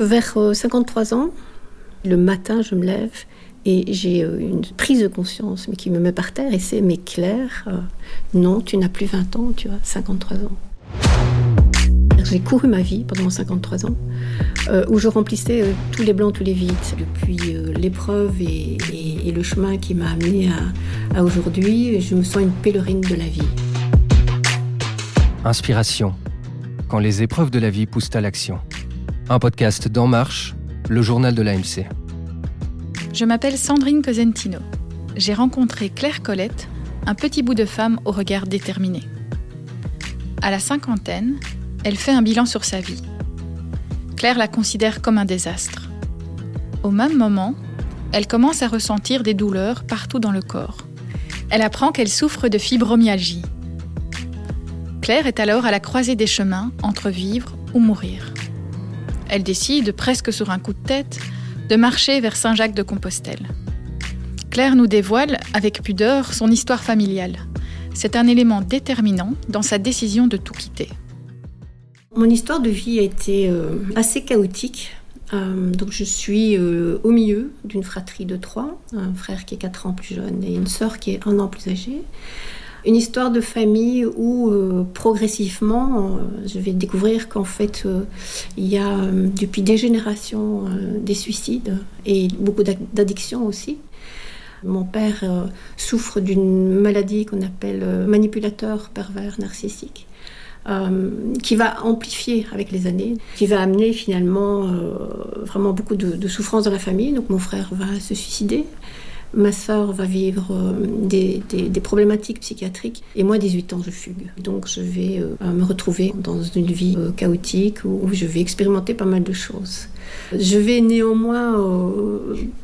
Vers 53 ans, le matin, je me lève et j'ai une prise de conscience mais qui me met par terre et c'est « Mais Claire, non, tu n'as plus 20 ans, tu as 53 ans ». J'ai couru ma vie pendant 53 ans où je remplissais tous les blancs, tous les vides. Depuis l'épreuve et le chemin qui m'a amenée à aujourd'hui, je me sens une pèlerine de la vie. Inspiration, quand les épreuves de la vie poussent à l'action. Un podcast d'En Marche, le journal de l'AMC. Je m'appelle Sandrine Cosentino. J'ai rencontré Claire Colette, un petit bout de femme au regard déterminé. À la cinquantaine, elle fait un bilan sur sa vie. Claire la considère comme un désastre. Au même moment, elle commence à ressentir des douleurs partout dans le corps. Elle apprend qu'elle souffre de fibromyalgie. Claire est alors à la croisée des chemins entre vivre ou mourir. Elle décide, presque sur un coup de tête, de marcher vers Saint-Jacques-de-Compostelle. Claire nous dévoile, avec pudeur, son histoire familiale. C'est un élément déterminant dans sa décision de tout quitter. Mon histoire de vie a été assez chaotique. Donc je suis au milieu d'une fratrie de 3, un frère qui est 4 ans plus jeune et une sœur qui est 1 an plus âgée. Une histoire de famille où progressivement, je vais découvrir qu'en fait, il y a depuis des générations des suicides et beaucoup d'addictions aussi. Mon père souffre d'une maladie qu'on appelle manipulateur pervers narcissique, qui va amplifier avec les années, qui va amener finalement vraiment beaucoup de souffrance dans la famille. Donc mon frère va se suicider. Ma sœur va vivre des problématiques psychiatriques et moi, 18 ans, je fugue. Donc je vais me retrouver dans une vie chaotique où je vais expérimenter pas mal de choses. Je vais néanmoins,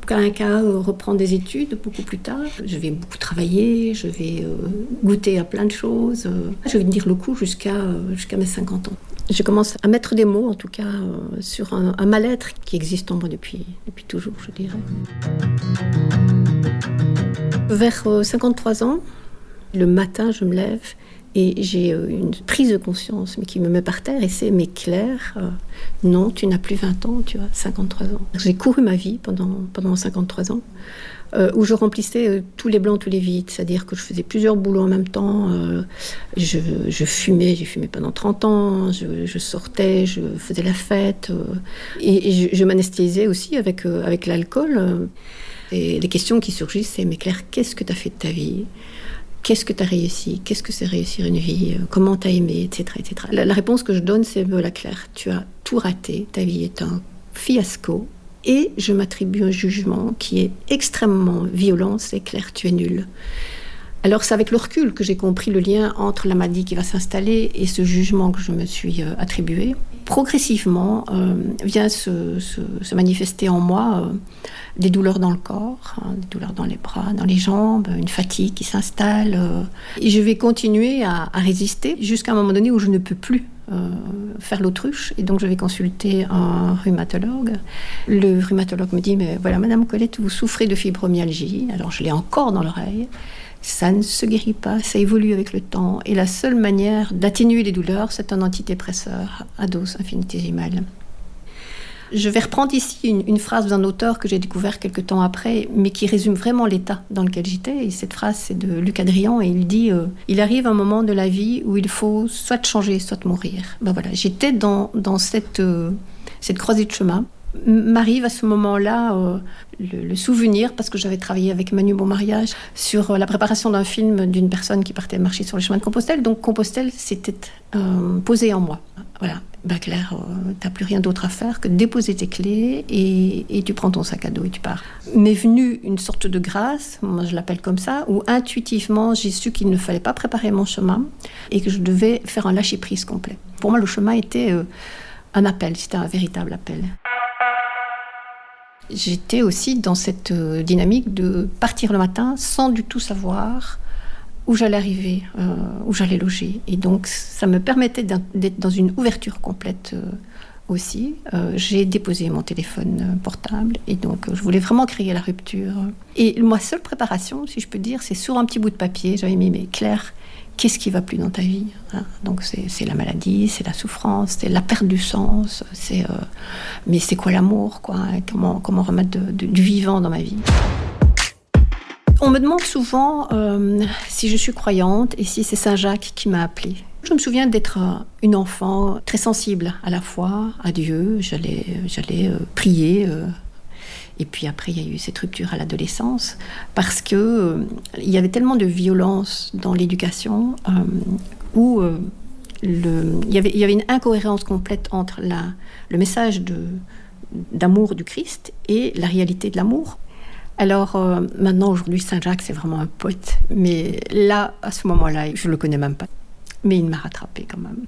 reprendre des études beaucoup plus tard. Je vais beaucoup travailler, je vais goûter à plein de choses. Je vais tenir le coup jusqu'à mes 50 ans. Je commence à mettre des mots, en tout cas, sur un mal-être qui existe en moi depuis toujours, je dirais. Vers 53 ans, le matin, je me lève et j'ai une prise de conscience mais qui me met par terre et c'est « Mais Claire, non, tu n'as plus 20 ans, tu as 53 ans ». J'ai couru ma vie pendant 53 ans où je remplissais tous les blancs, tous les vides, c'est-à-dire que je faisais plusieurs boulots en même temps. Je fumais, j'ai fumé pendant 30 ans, je sortais, je faisais la fête et je m'anesthésiais aussi avec l'alcool. Et les questions qui surgissent, c'est « Mais Claire, qu'est-ce que tu as fait de ta vie ? Qu'est-ce que tu as réussi ? Qu'est-ce que c'est réussir une vie ? Comment tu as aimé ? Etc. etc. » La réponse que je donne, c'est « Voilà Claire, tu as tout raté, ta vie est un fiasco. » Et je m'attribue un jugement qui est extrêmement violent, c'est « Claire, tu es nulle. » Alors c'est avec le recul que j'ai compris le lien entre la maladie qui va s'installer et ce jugement que je me suis attribué. Progressivement vient se manifester en moi des douleurs dans le corps, des douleurs dans les bras, dans les jambes, une fatigue qui s'installe. Et je vais continuer à résister jusqu'à un moment donné où je ne peux plus faire l'autruche. Et donc je vais consulter un rhumatologue. Le rhumatologue me dit « Mais voilà, Madame Colette, vous souffrez de fibromyalgie. » Alors je l'ai encore dans l'oreille. Ça ne se guérit pas, ça évolue avec le temps. Et la seule manière d'atténuer les douleurs, c'est un antidépresseur à dose infinitésimale. Je vais reprendre ici une phrase d'un auteur que j'ai découvert quelque temps après, mais qui résume vraiment l'état dans lequel j'étais. Et cette phrase, c'est de Luc Adrian, et il dit il arrive un moment de la vie où il faut soit changer, soit mourir. Ben voilà, j'étais dans cette croisée de chemin. M'arrive à ce moment-là le souvenir, parce que j'avais travaillé avec Manu Bonmariage sur la préparation d'un film d'une personne qui partait marcher sur le chemin de Compostelle. Donc Compostelle s'était posé en moi. Voilà, Claire, t'as plus rien d'autre à faire que de déposer tes clés et tu prends ton sac à dos et tu pars. M'est venue une sorte de grâce, moi je l'appelle comme ça, où intuitivement j'ai su qu'il ne fallait pas préparer mon chemin et que je devais faire un lâcher-prise complet. Pour moi, le chemin était un appel, c'était un véritable appel. J'étais aussi dans cette dynamique de partir le matin sans du tout savoir où j'allais arriver, où j'allais loger. Et donc, ça me permettait d'être dans une ouverture complète aussi. J'ai déposé mon téléphone portable et donc je voulais vraiment créer la rupture. Et ma seule préparation, si je peux dire, c'est sur un petit bout de papier. J'avais mis « Mais Claire, qu'est-ce qui va plus dans ta vie, hein? Donc c'est la maladie, c'est la souffrance, c'est la perte du sens, mais c'est quoi l'amour, quoi, hein? Comment remettre du vivant dans ma vie. On me demande souvent si je suis croyante et si c'est Saint Jacques qui m'a appelée. Je me souviens d'être une enfant très sensible à la foi, à Dieu. J'allais prier. Et puis après, il y a eu cette rupture à l'adolescence parce que il y avait tellement de violence dans l'éducation où il y avait une incohérence complète entre le message d'amour du Christ et la réalité de l'amour. Alors maintenant, aujourd'hui, Saint Jacques, c'est vraiment un pote. Mais là, à ce moment-là, je ne le connais même pas. Mais il m'a rattrapée quand même.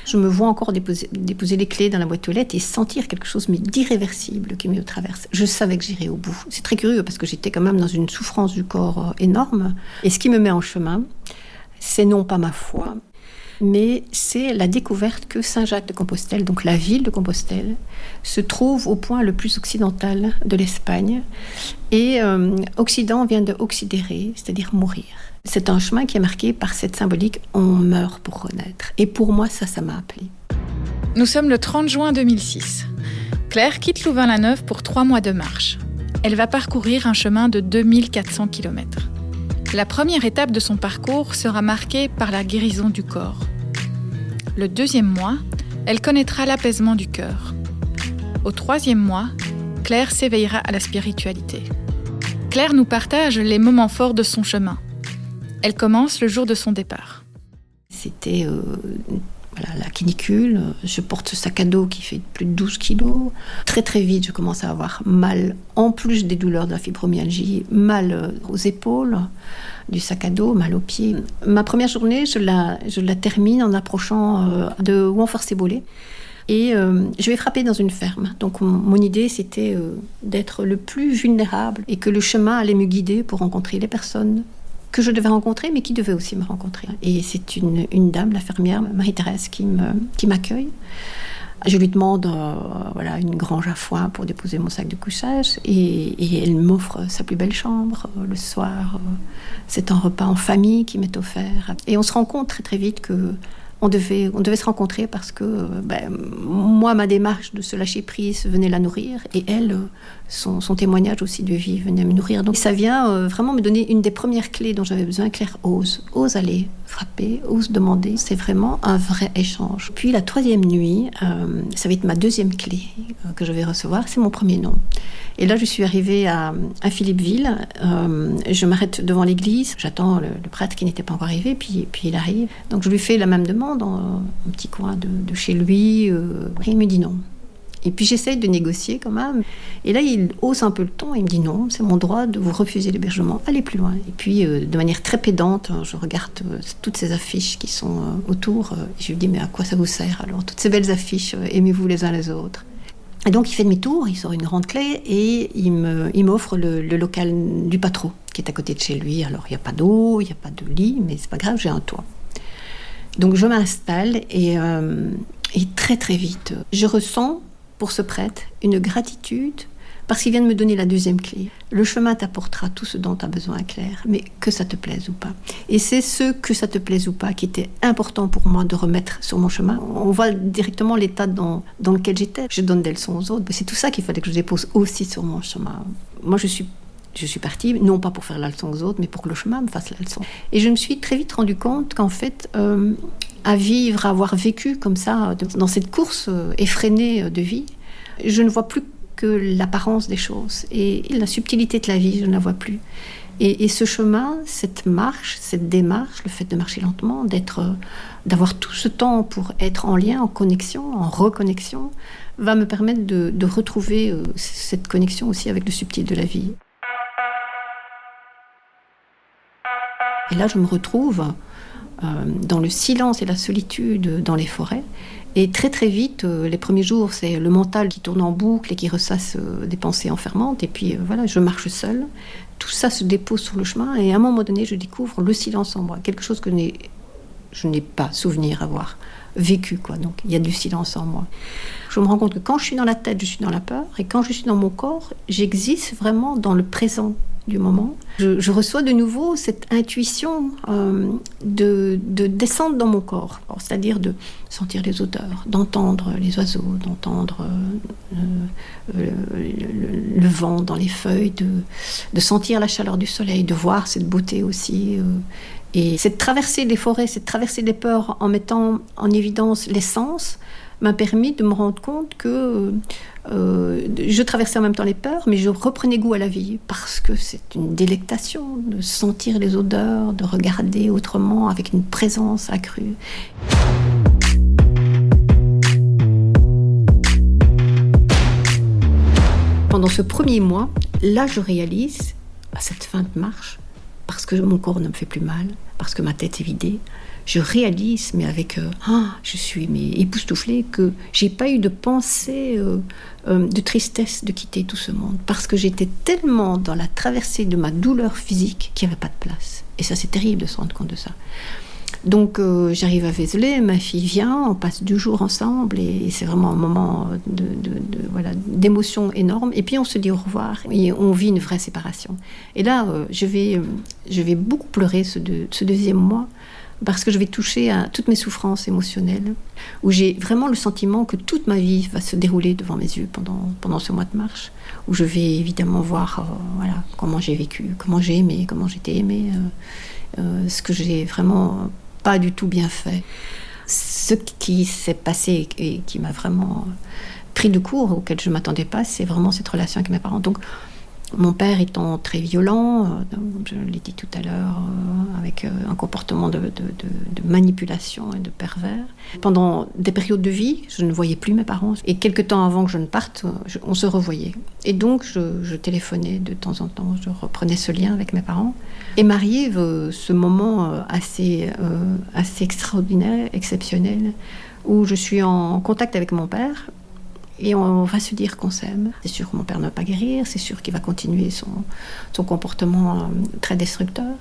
Je me vois encore déposer les clés dans la boîte aux lettres et sentir quelque chose d'irréversible qui me traverse. Je savais que j'irais au bout. C'est très curieux parce que j'étais quand même dans une souffrance du corps énorme. Et ce qui me met en chemin, c'est non pas ma foi, mais c'est la découverte que Saint-Jacques de Compostelle, donc la ville de Compostelle, se trouve au point le plus occidental de l'Espagne. Et Occident vient de occidere, c'est-à-dire mourir. C'est un chemin qui est marqué par cette symbolique « on meurt pour renaître ». Et pour moi, ça m'a appelée. Nous sommes le 30 juin 2006. Claire quitte Louvain-la-Neuve pour 3 mois de marche. Elle va parcourir un chemin de 2400 km. La première étape de son parcours sera marquée par la guérison du corps. Le 2e mois, elle connaîtra l'apaisement du cœur. Au 3e mois, Claire s'éveillera à la spiritualité. Claire nous partage les moments forts de son chemin. Elle commence le jour de son départ. C'était la canicule. Je porte ce sac à dos qui fait plus de 12 kilos. Très très vite, je commence à avoir mal, en plus des douleurs de la fibromyalgie, mal aux épaules, du sac à dos, mal aux pieds. Ma première journée, je la termine en approchant de Ouanfort-Cébolé. Et je vais frapper dans une ferme. Donc mon idée, c'était d'être le plus vulnérable et que le chemin allait me guider pour rencontrer les personnes que je devais rencontrer, mais qui devaient aussi me rencontrer. Et c'est une dame, la fermière, Marie-Thérèse, qui m'accueille. Je lui demande une grange à foin pour déposer mon sac de couchage et elle m'offre sa plus belle chambre le soir. C'est un repas en famille qui m'est offert. Et on se rend compte très très vite que on devait se rencontrer parce que moi, ma démarche de se lâcher prise venait la nourrir et elle, son témoignage aussi de vie venait me nourrir. Donc ça vient vraiment me donner une des premières clés dont j'avais besoin. Claire, ose aller frapper, ose demander. C'est vraiment un vrai échange. Puis la 3e nuit, ça va être ma 2e clé que je vais recevoir, c'est mon premier nom. Et là, je suis arrivée à Philippeville. Je m'arrête devant l'église. J'attends le prêtre qui n'était pas encore arrivé, puis il arrive. Donc je lui fais la même demande dans un petit coin de chez lui. Il me dit non. Et puis j'essaye de négocier quand même. Et là, il hausse un peu le ton. Il me dit non, c'est mon droit de vous refuser l'hébergement. Allez plus loin. Et puis, de manière très pédante, je regarde toutes ces affiches qui sont autour. Et je lui dis, mais à quoi ça vous sert alors? Toutes ces belles affiches, aimez-vous les uns les autres. Et donc il fait demi-tour, il sort une grande clé et il m'offre le local du patron qui est à côté de chez lui. Alors il n'y a pas d'eau, il n'y a pas de lit, mais c'est pas grave, j'ai un toit. Donc je m'installe et très très vite, je ressens pour ce prêtre une gratitude parce qu'il vient de me donner la 2e clé. Le chemin t'apportera tout ce dont tu as besoin, Claire, mais que ça te plaise ou pas. Et c'est ce que ça te plaise ou pas qui était important pour moi de remettre sur mon chemin. On voit directement l'état dans lequel j'étais. Je donne des leçons aux autres. C'est tout ça qu'il fallait que je dépose aussi sur mon chemin. Moi, je suis partie, non pas pour faire la leçon aux autres, mais pour que le chemin me fasse la leçon. Et je me suis très vite rendu compte qu'en fait, à avoir vécu comme ça, dans cette course effrénée de vie, je ne vois plus que l'apparence des choses. Et la subtilité de la vie, je ne la vois plus. Et ce chemin, cette marche, cette démarche, le fait de marcher lentement, d'avoir tout ce temps pour être en lien, en connexion, en reconnexion, va me permettre de retrouver cette connexion aussi avec le subtil de la vie. Et là, je me retrouve dans le silence et la solitude dans les forêts. Et très très vite, les premiers jours, c'est le mental qui tourne en boucle et qui ressasse des pensées enfermantes. Et puis je marche seule. Tout ça se dépose sur le chemin. Et à un moment donné, je découvre le silence en moi. Quelque chose que je n'ai pas souvenir avoir vécu, quoi. Donc il y a du silence en moi. Je me rends compte que quand je suis dans la tête, je suis dans la peur. Et quand je suis dans mon corps, j'existe vraiment dans le présent. du moment. Je reçois de nouveau cette intuition de descendre dans mon corps, alors, c'est-à-dire de sentir les odeurs, d'entendre les oiseaux, d'entendre le vent dans les feuilles, de sentir la chaleur du soleil, de voir cette beauté aussi. Et cette traversée des forêts, cette traversée des peurs en mettant en évidence les sens m'a permis de me rendre compte que je traversais en même temps les peurs, mais je reprenais goût à la vie, parce que c'est une délectation de sentir les odeurs, de regarder autrement, avec une présence accrue. Pendant ce premier mois, là je réalise, à cette fin de marche, parce que mon corps ne me fait plus mal, parce que ma tête est vidée, je réalise, mais avec... je suis époustouflée, que j'ai pas eu de pensée de tristesse de quitter tout ce monde. Parce que j'étais tellement dans la traversée de ma douleur physique qu'il n'y avait pas de place. Et ça, c'est terrible de se rendre compte de ça. Donc, j'arrive à Vézelay, ma fille vient, on passe 2 jours ensemble, et c'est vraiment un moment d'émotion énorme. Et puis, on se dit au revoir, et on vit une vraie séparation. Et là, je vais beaucoup pleurer ce deuxième mois, parce que je vais toucher à toutes mes souffrances émotionnelles, où j'ai vraiment le sentiment que toute ma vie va se dérouler devant mes yeux pendant ce mois de marche, où je vais évidemment voir comment j'ai vécu, comment j'ai aimé, comment j'étais aimée, ce que j'ai vraiment pas du tout bien fait. Ce qui s'est passé et qui m'a vraiment pris de court, auquel je ne m'attendais pas, c'est vraiment cette relation avec mes parents. Donc, mon père étant très violent, je l'ai dit tout à l'heure, avec un comportement de manipulation et de pervers. Pendant des périodes de vie, je ne voyais plus mes parents. Et quelque temps avant que je ne parte, on se revoyait. Et donc, je téléphonais de temps en temps, je reprenais ce lien avec mes parents. Et m'arrive ce moment assez extraordinaire, exceptionnel, où je suis en contact avec mon père. Et on va se dire qu'on s'aime. C'est sûr que mon père ne va pas guérir, c'est sûr qu'il va continuer son comportement très destructeur.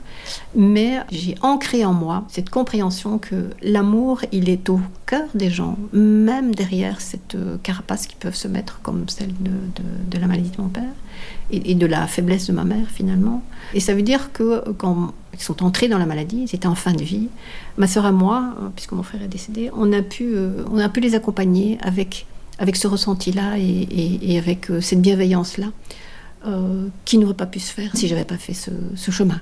Mais j'ai ancré en moi cette compréhension que l'amour, il est au cœur des gens, même derrière cette carapace qui peuvent se mettre comme celle de la maladie de mon père et de la faiblesse de ma mère finalement. Et ça veut dire que quand ils sont entrés dans la maladie, c'était en fin de vie, ma sœur et moi, puisque mon frère est décédé, on a pu les accompagner avec ce ressenti-là et avec cette bienveillance-là qui n'aurait pas pu se faire si je n'avais pas fait ce chemin.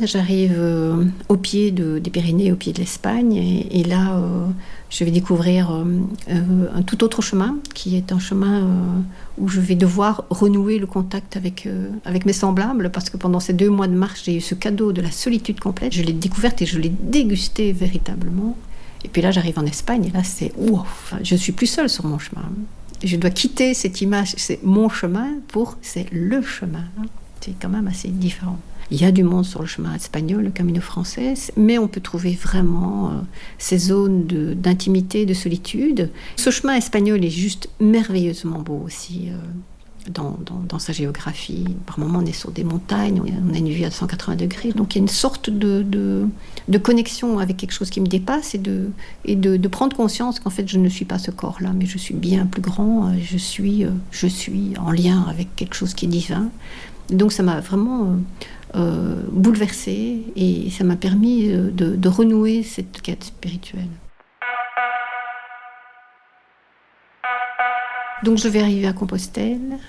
J'arrive au pied des Pyrénées, au pied de l'Espagne, et là, je vais découvrir un tout autre chemin, qui est un chemin où je vais devoir renouer le contact avec mes semblables, parce que pendant ces 2 mois de marche, j'ai eu ce cadeau de la solitude complète. Je l'ai découverte et je l'ai dégustée véritablement. Et puis là, j'arrive en Espagne, et là, c'est wow. Je suis plus seule sur mon chemin. Je dois quitter cette image, c'est mon chemin c'est le chemin. C'est quand même assez différent. Il y a du monde sur le chemin espagnol, le Camino français, mais on peut trouver vraiment ces zones d'intimité, de solitude. Ce chemin espagnol est juste merveilleusement beau aussi. Dans sa géographie. Par moments, on est sur des montagnes, on a une vue à 180 degrés. Donc, il y a une sorte de connexion avec quelque chose qui me dépasse et de prendre conscience qu'en fait, je ne suis pas ce corps-là, mais je suis bien plus grand. Je suis en lien avec quelque chose qui est divin. Donc, ça m'a vraiment bouleversée et ça m'a permis de renouer cette quête spirituelle. Donc je vais arriver à Compostelle,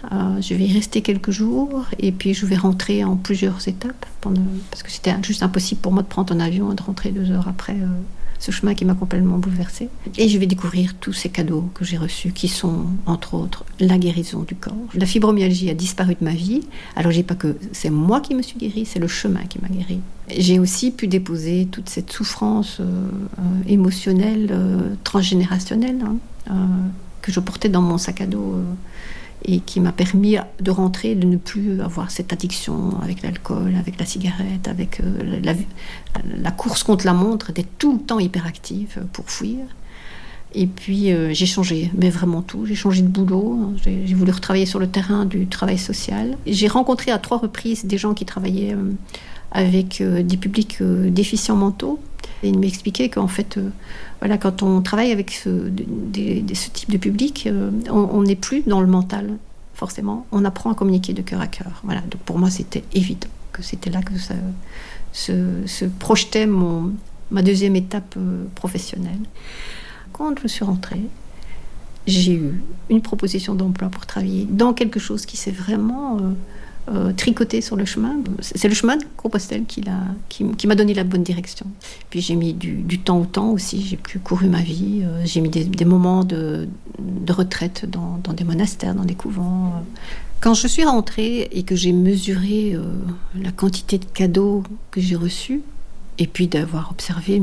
je vais y rester quelques jours et puis je vais rentrer en plusieurs étapes parce que c'était juste impossible pour moi de prendre un avion et de rentrer 2 heures après ce chemin qui m'a complètement bouleversée. Et je vais découvrir tous ces cadeaux que j'ai reçus qui sont, entre autres, la guérison du corps. La fibromyalgie a disparu de ma vie. Alors je dis pas que c'est moi qui me suis guérie, c'est le chemin qui m'a guérie. J'ai aussi pu déposer toute cette souffrance émotionnelle, transgénérationnelle, que je portais dans mon sac à dos et qui m'a permis de rentrer, de ne plus avoir cette addiction avec l'alcool, avec la cigarette, avec la course contre la montre, d'être tout le temps hyperactive pour fuir. Et puis j'ai changé, mais vraiment tout. J'ai changé de boulot, j'ai voulu retravailler sur le terrain du travail social. J'ai rencontré à 3 reprises des gens qui travaillaient avec des publics déficients mentaux. Et il m'expliquait qu'en fait, quand on travaille avec ce type de public, on n'est plus dans le mental. forcément, on apprend à communiquer de cœur à cœur. Voilà. Donc pour moi, c'était évident que c'était là que ça se projetait ma deuxième étape professionnelle. Quand je suis rentrée, j'ai eu une proposition d'emploi pour travailler dans quelque chose qui s'est vraiment tricoté sur le chemin. C'est le chemin de Compostelle qui m'a donné la bonne direction. Puis j'ai mis du temps au temps aussi, j'ai plus couru ma vie, j'ai mis des moments de retraite dans des monastères, dans des couvents. Quand je suis rentrée et que j'ai mesuré la quantité de cadeaux que j'ai reçus, et puis d'avoir observé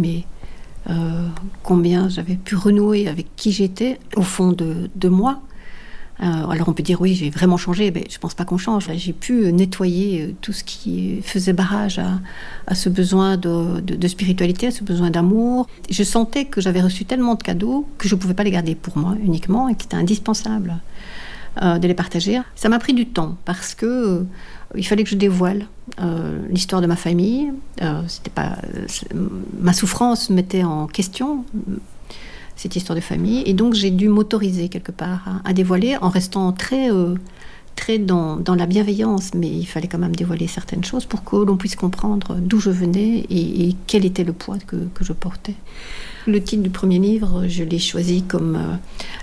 combien j'avais pu renouer avec qui j'étais au fond de moi. Alors on peut dire oui, j'ai vraiment changé, mais je ne pense pas qu'on change. J'ai pu nettoyer tout ce qui faisait barrage à ce besoin de spiritualité, à ce besoin d'amour. Je sentais que j'avais reçu tellement de cadeaux que je ne pouvais pas les garder pour moi uniquement et qu'il était indispensable de les partager. Ça m'a pris du temps parce que il fallait que je dévoile l'histoire de ma famille. Ma souffrance mettait en question cette histoire de famille, et donc j'ai dû m'autoriser quelque part à dévoiler en restant très dans la bienveillance, mais il fallait quand même dévoiler certaines choses pour que l'on puisse comprendre d'où je venais et quel était le poids que je portais. Le titre du premier livre, je l'ai choisi comme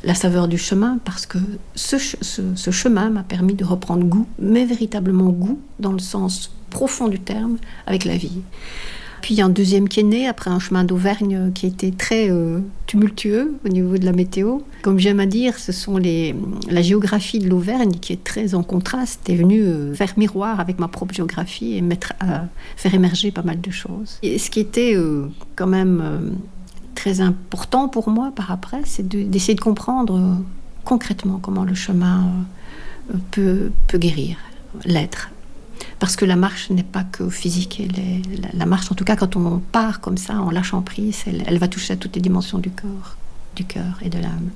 La saveur du chemin, parce que ce chemin m'a permis de reprendre goût, mais véritablement goût, dans le sens profond du terme, avec la vie. Puis il y a un deuxième qui est né après un chemin d'Auvergne qui a été très tumultueux au niveau de la météo. Comme j'aime à dire, ce sont la géographie de l'Auvergne qui est très en contraste, est venue faire miroir avec ma propre géographie et faire émerger pas mal de choses. Et ce qui était quand même très important pour moi par après, c'est d'essayer de comprendre concrètement comment le chemin peut guérir l'être. Parce que la marche n'est pas que physique. La marche, en tout cas, quand on part comme ça, en lâchant prise, elle va toucher à toutes les dimensions du cœur et de l'âme.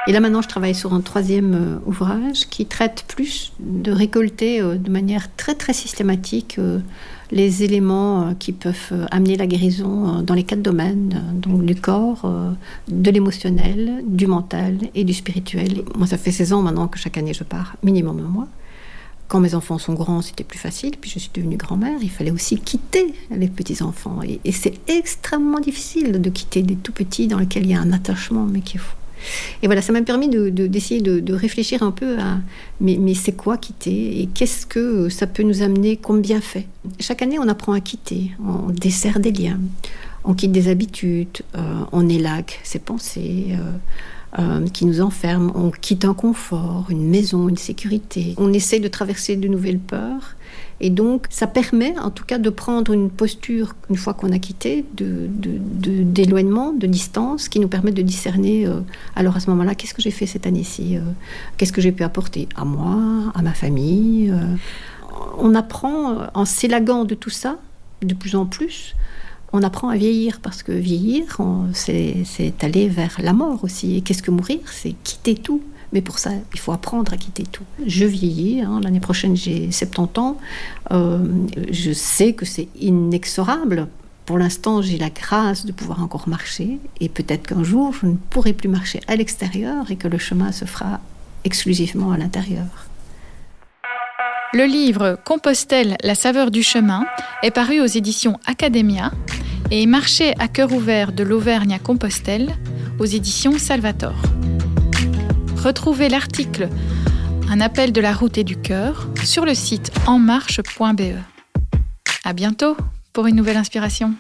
Et là, maintenant, je travaille sur un troisième ouvrage qui traite plus de récolter de manière très, très systématique les éléments qui peuvent amener la guérison dans les 4 domaines, donc du corps, de l'émotionnel, du mental et du spirituel. Moi, ça fait 16 ans maintenant que chaque année, je pars minimum un mois. Quand mes enfants sont grands, c'était plus facile. Puis je suis devenue grand-mère. Il fallait aussi quitter les petits-enfants. Et c'est extrêmement difficile de quitter des tout-petits dans lesquels il y a un attachement, mais qui est fou. Et voilà, ça m'a permis d'essayer de réfléchir un peu à mais c'est quoi quitter et qu'est-ce que ça peut nous amener comme bienfait. Chaque année, on apprend à quitter. On desserre des liens. On quitte des habitudes. On élague ses pensées. Qui nous enferme, on quitte un confort, une maison, une sécurité. On essaie de traverser de nouvelles peurs. Et donc, ça permet en tout cas de prendre une posture, une fois qu'on a quitté, d'éloignement, de distance, qui nous permet de discerner, alors à ce moment-là, qu'est-ce que j'ai fait cette année-ci, qu'est-ce que j'ai pu apporter à moi, à ma famille. On apprend, en s'élaguant de tout ça, de plus en plus, on apprend à vieillir, parce que vieillir, c'est aller vers la mort aussi. Et qu'est-ce que mourir ? C'est quitter tout. Mais pour ça, il faut apprendre à quitter tout. Je vieillis, l'année prochaine j'ai 70 ans. Je sais que c'est inexorable. Pour l'instant, j'ai la grâce de pouvoir encore marcher. Et peut-être qu'un jour, je ne pourrai plus marcher à l'extérieur et que le chemin se fera exclusivement à l'intérieur. Le livre Compostelle, la saveur du chemin est paru aux éditions Academia et Marché à cœur ouvert de l'Auvergne à Compostelle aux éditions Salvator. Retrouvez l'article Un appel de la route et du cœur sur le site enmarche.be. À bientôt pour une nouvelle inspiration.